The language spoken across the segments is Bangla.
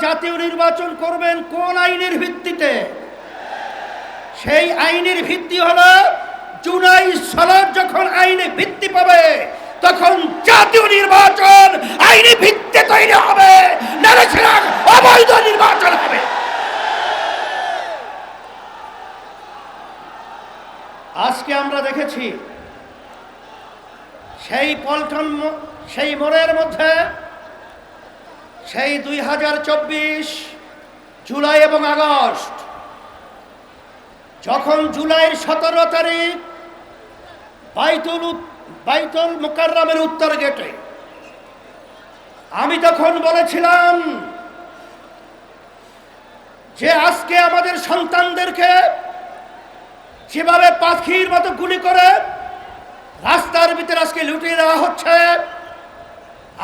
জাতীয় নির্বাচন করবেন কোন আইনের ভিত্তিতে? সেই আইনের ভিত্তি হলো জুলাই সনদ যখন আইনে ভিত্তি পাবে তখন জাতীয় নির্বাচন আইনি ভিত্তি তৈরি হবে, নাহলে সেটা অবৈধ নির্বাচন হবে। আজকে আমরা দেখেছি সেই পল্টন, সেই মোড়ের মধ্যে সেই 2024 জুলাই এবং আগস্ট, যখন জুলাইয়ের 17 তারিখ বাইতুল মুকাররমের উত্তর গেটে আমি তখন বলেছিলাম যে আজকে আমাদের সন্তানদেরকে যেভাবে পাখির মতো গুলি করে রাস্তার ভিতরে আজকে লুটিয়ে দেওয়া হচ্ছে,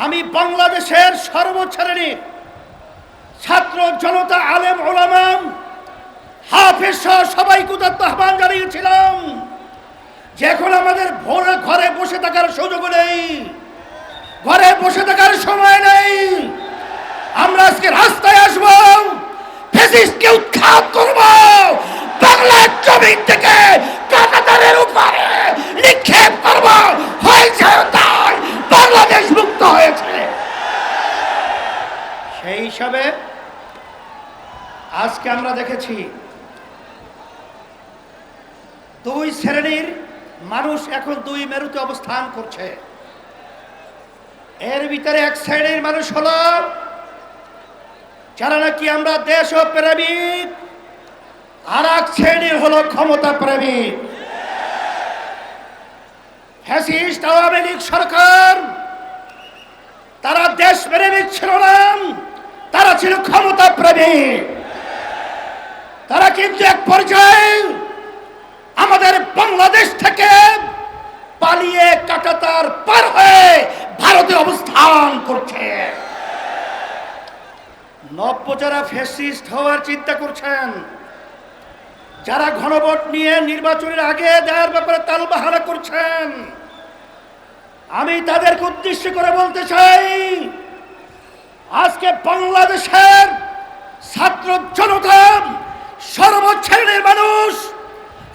আমি বাংলাদেশের সর্বশ্রেণীর ছাত্র জনতা, আলেম ওলামা, হাফেজ সহ সবাইকে আহ্বান জানিয়েছিলাম যে এখন আমাদের ঘরে বসে থাকার সুযোগ নেই, ঘরে বসে থাকার সময় নেই। আমরা আজকে রাস্তায় আসব, ফ্যাসিস্টকে উৎখাত করব, বাংলার জমিন থেকে কাঁটাতারের উপরে নিক্ষেপ করব। হয়েছে তাই, বাংলাদেশ মুক্ত হয়েছে। সেই হিসাবে আজকে আমরা দেখেছি দুই শ্রেণীর মানুষ এখন দুই মেরুতে অবস্থান করছে। এর ভিতরে এক শ্রেণীর মানুষ হলো যারা নাকি আমরা দেশ ও প্রেমিক, আর এক শ্রেণীর হলো ক্ষমতা প্রেমিক। ফ্যাসিস্ট আওয়ামী লীগ সরকার তারা দেশ প্রেমিক ছিল না, তারা ছিল ক্ষমতা প্রেমিক। তারা কিন্তু এক পর্যায়ে আমাদের বাংলাদেশ থেকে পালিয়ে কাঁটাতার পার হয়ে ভারতে অবস্থান করছে। নব্য যারা ফ্যাসিস্ট হওয়ার চিন্তা করছেন, যারা গণভোট নিয়ে নির্বাচনের আগে দেওয়ার ব্যাপারে তালবাহানা করছেন, আমি তাদেরকে উদ্দেশ্য করে বলতে চাই, আজকে বাংলাদেশের ছাত্র জনতা, সর্বশ্রেণীর মানুষ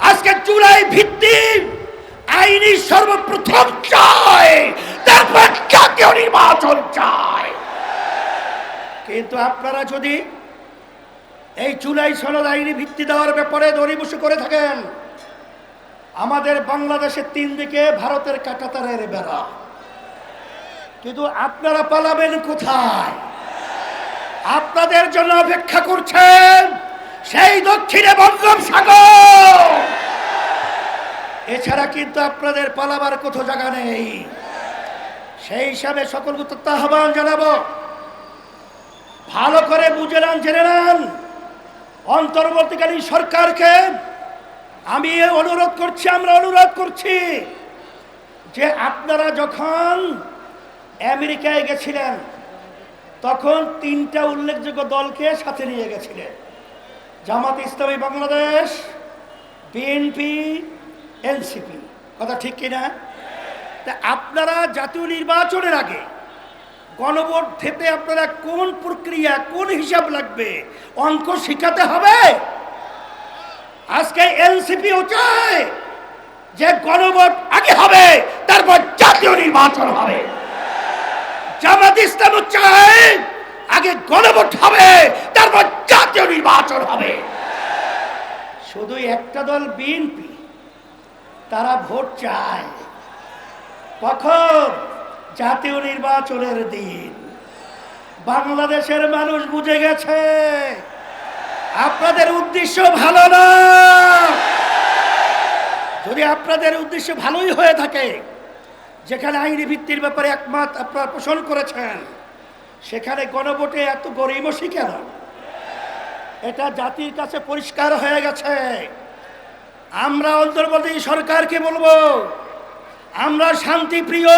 আজকে জুলাই ভিত্তিক আইনি সর্বপ্রথম চায়, তারপর জাতীয় নির্বাচন চায়। কিন্তু আপনারা যদি এই জুলাই সনদ আইনি ভিত্তি দেওয়ার ব্যাপারে দড়িবসি করে থাকেন, আমাদের বাংলাদেশের 3 দিকে ভারতের কাঁটাতারের বেড়া, কিন্তু আপনারা পালাবেন কোথায়? আপনাদের জন্য অপেক্ষা করছেন সেই দক্ষিণে বঙ্গোপসাগর। এছাড়া কিন্তু আপনাদের পালাবার কোথাও জায়গা নেই। সেই হিসাবে সকলকে আহ্বান জানাবো, ভালো করে বুঝে নেন, জেনে নেন, অন্তর্বর্তীকালীন সরকারকে আমি অনুরোধ করছি, আমরা অনুরোধ করছি যে আপনারা যখন আমেরিকায় গেছিলেন তখন 3টা উল্লেখযোগ্য দলকে সাথে নিয়ে গেছিলেন, জামাত ইসলামী বাংলাদেশ, বিএনপি, এনসিপি। কথা ঠিক কিনা? তা আপনারা জাতীয় নির্বাচনের আগে গণভোট দিতে আপনারা কোন প্রক্রিয়া, কোন হিসাব লাগবে, অঙ্ক শিখাতে হবে। আজকে এনসিপিও চায় যে গণভোট আগে হবে, তারপর জাতীয় নির্বাচন হবে। জামাত ইসলামও চায় আগে গণভোট হবে, তারপর জাতীয় নির্বাচন হবে। শুধু একটা দল বিএনপি, তারা ভোট চায় কখন? জাতীয় নির্বাচনের দিন। বাংলাদেশের মানুষ বুঝে গেছে আপনাদের উদ্দেশ্য ভালো না। যদি আপনাদের উদ্দেশ্য ভালোই হয়ে থাকে, যেখানে আইনি ভিত্তির ব্যাপারে একমত আপনারা পোষণ করেছেন, সেখানে গণভোটে এত গড়িমসি কেন? এটা জাতির কাছে পরিষ্কার হয়ে গেছে। আমরা অন্তর্বর্তী সরকারকে বলবো, আমরা শান্তিপ্রিয়,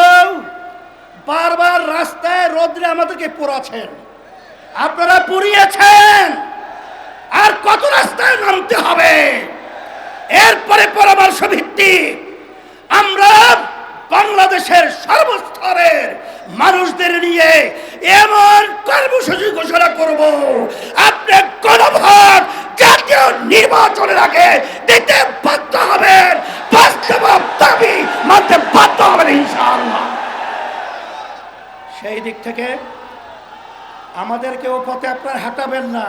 বারবার রাস্তায় রোদ্রে আমাদেরকে পোড়াচ্ছেন, আপনারা পুড়িয়েছেন, আর কত রাস্তায় নামতে হবে? এরপরে পরামর্শ ভিত্তিক আমরা বাংলাদেশের সর্বস্তরের মানুষদের নিয়ে এমন কর্মসূচি ঘোষণা করব, আপনি গণভোট জাতীয় নির্বাচনের আগে দিতে বাধ্য হবেন, বাস্তব দাবি মানতে বাধ্য হবেন ইনশাআল্লাহ। সেই দিক থেকে আমাদেরকে ও পথে আপনারা হাঁটাবেন না,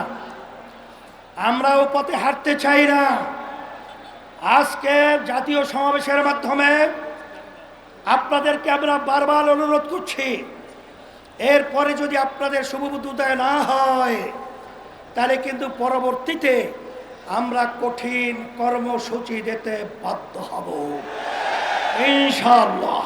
আমরা ও পথে হাঁটতে চাই না। আজকে জাতীয় সমাবেশের মাধ্যমে আপনাদেরকে আমরা বারবার অনুরোধ করছি, এরপরে যদি আপনাদের শুভবুদ্ধি উদয় না হয় তাহলে কিন্তু পরবর্তীতে আমরা কঠিন কর্মসূচি দিতে বাধ্য হব ইনশাআল্লাহ।